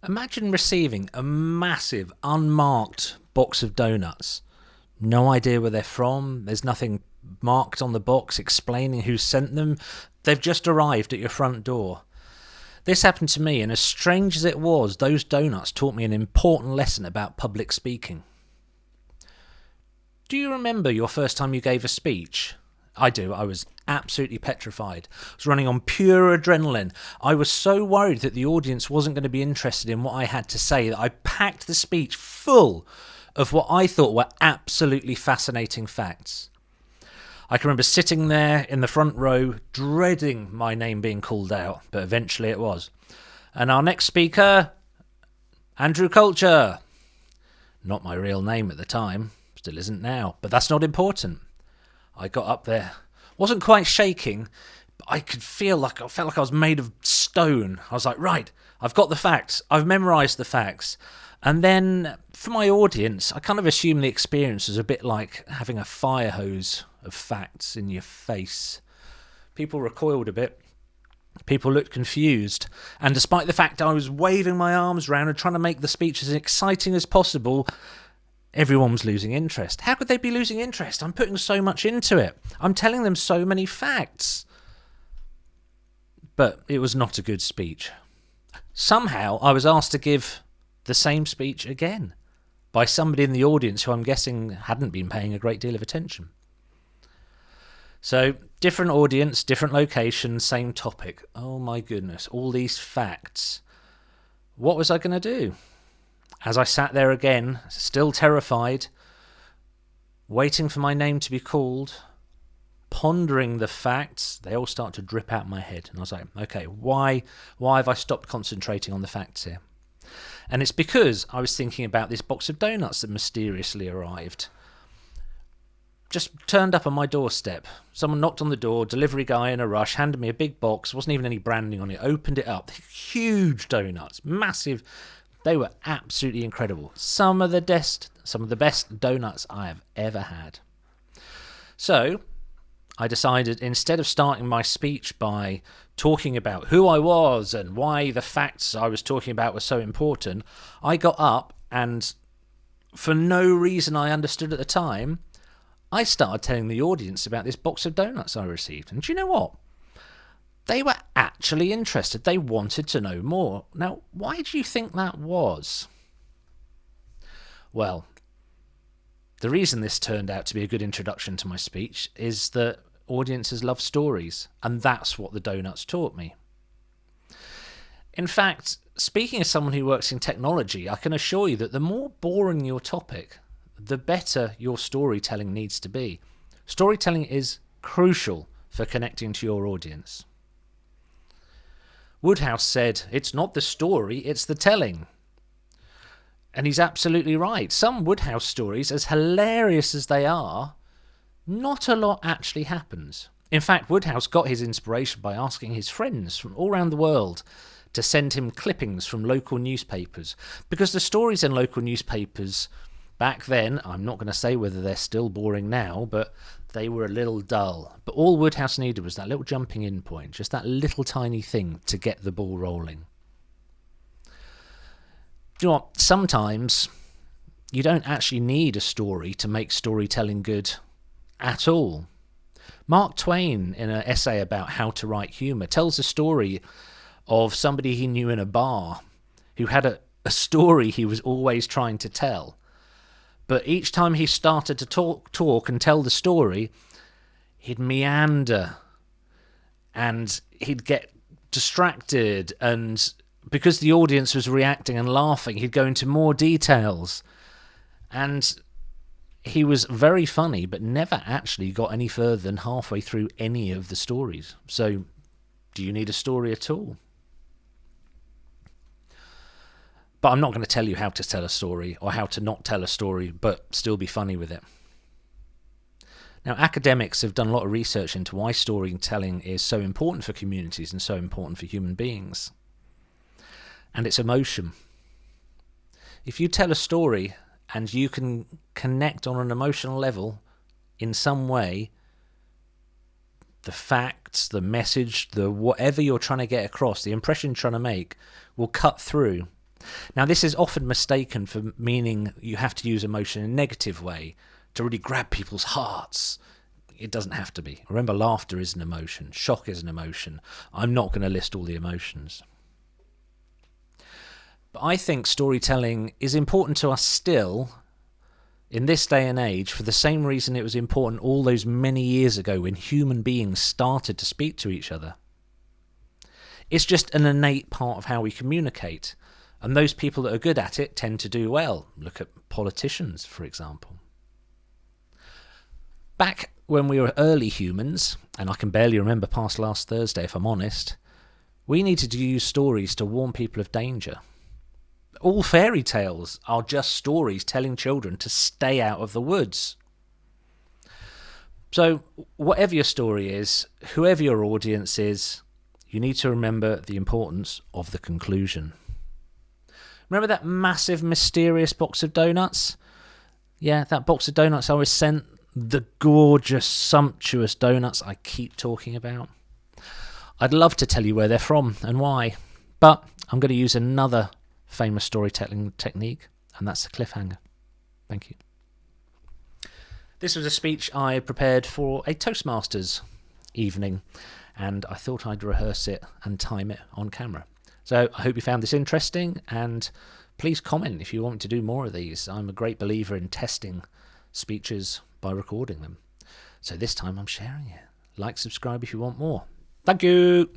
Imagine receiving a massive, unmarked box of donuts. No idea where they're from. There's nothing marked on the box explaining who sent them. They've just arrived at your front door. This happened to me, and as strange as it was, those donuts taught me an important lesson about public speaking. Do you remember your first time you gave a speech? I do. I was absolutely petrified. I was running on pure adrenaline. I was so worried that the audience wasn't going to be interested in what I had to say that I packed the speech full of what I thought were absolutely fascinating facts. I can remember sitting there in the front row, dreading my name being called out, but eventually it was. And our next speaker, Andrew Culture. Not my real name at the time, still isn't now, but that's not important. I got up there, wasn't quite shaking, but I felt like I was made of stone. I was like, right, I've got the facts, I've memorised the facts. And then for my audience, I kind of assumed the experience was a bit like having a fire hose of facts in your face. People recoiled a bit. People looked confused. And despite the fact I was waving my arms around and trying to make the speech as exciting as possible, everyone was losing interest. How could they be losing interest? I'm putting so much into it. I'm telling them so many facts. But it was not a good speech. Somehow I was asked to give the same speech again by somebody in the audience who I'm guessing hadn't been paying a great deal of attention. So, different audience, different location, same topic. Oh my goodness, all these facts. What was I going to do? As I sat there again, still terrified, waiting for my name to be called, pondering the facts, they all start to drip out my head. And I was like, okay, why have I stopped concentrating on the facts here? And it's because I was thinking about this box of donuts that mysteriously arrived. Just turned up on my doorstep. Someone knocked on the door, delivery guy in a rush, handed me a big box, wasn't even any branding on it, opened it up. Huge donuts, massive. They were absolutely incredible. Some of the best donuts I have ever had. So I decided, instead of starting my speech by talking about who I was and why the facts I was talking about were so important, I got up and, for no reason I understood at the time, I started telling the audience about this box of donuts I received. And do you know what? They were actually interested. They wanted to know more. Now, why do you think that was? Well, the reason this turned out to be a good introduction to my speech is that audiences love stories, and that's what the donuts taught me. In fact, speaking as someone who works in technology, I can assure you that the more boring your topic, the better your storytelling needs to be. Storytelling is crucial for connecting to your audience. Woodhouse said, "It's not the story, it's the telling." And he's absolutely right. Some Woodhouse stories, as hilarious as they are, not a lot actually happens. In fact, Woodhouse got his inspiration by asking his friends from all around the world to send him clippings from local newspapers, because the stories in local newspapers back then, I'm not going to say whether they're still boring now, but they were a little dull. But all Woodhouse needed was that little jumping in point, just that little tiny thing to get the ball rolling. Do you know what? Sometimes you don't actually need a story to make storytelling good at all. Mark Twain, in an essay about how to write humour, tells a story of somebody he knew in a bar who had a story he was always trying to tell. But each time he started to talk and tell the story, he'd meander and he'd get distracted, and because the audience was reacting and laughing, he'd go into more details. And he was very funny, but never actually got any further than halfway through any of the stories. So, do you need a story at all? But I'm not going to tell you how to tell a story or how to not tell a story, but still be funny with it. Now, academics have done a lot of research into why storytelling is so important for communities and so important for human beings. And it's emotion. If you tell a story and you can connect on an emotional level in some way, the facts, the message, the whatever you're trying to get across, the impression you're trying to make, will cut through Now, this is often mistaken for meaning you have to use emotion in a negative way to really grab people's hearts. It doesn't have to be. Remember, laughter is an emotion. Shock is an emotion. I'm not going to list all the emotions. But I think storytelling is important to us still in this day and age for the same reason it was important all those many years ago when human beings started to speak to each other. It's just an innate part of how we communicate. And those people that are good at it tend to do well. Look at politicians, for example. Back when we were early humans, and I can barely remember past last Thursday if I'm honest, we needed to use stories to warn people of danger. All fairy tales are just stories telling children to stay out of the woods. So whatever your story is, whoever your audience is, you need to remember the importance of the conclusion. Remember that massive, mysterious box of donuts? Yeah, that box of donuts I was sent, the gorgeous, sumptuous donuts I keep talking about. I'd love to tell you where they're from and why, but I'm going to use another famous storytelling technique, and that's the cliffhanger. Thank you. This was a speech I prepared for a Toastmasters evening, and I thought I'd rehearse it and time it on camera. So I hope you found this interesting, and please comment if you want me to do more of these. I'm a great believer in testing speeches by recording them. So this time I'm sharing it. Like, subscribe if you want more. Thank you.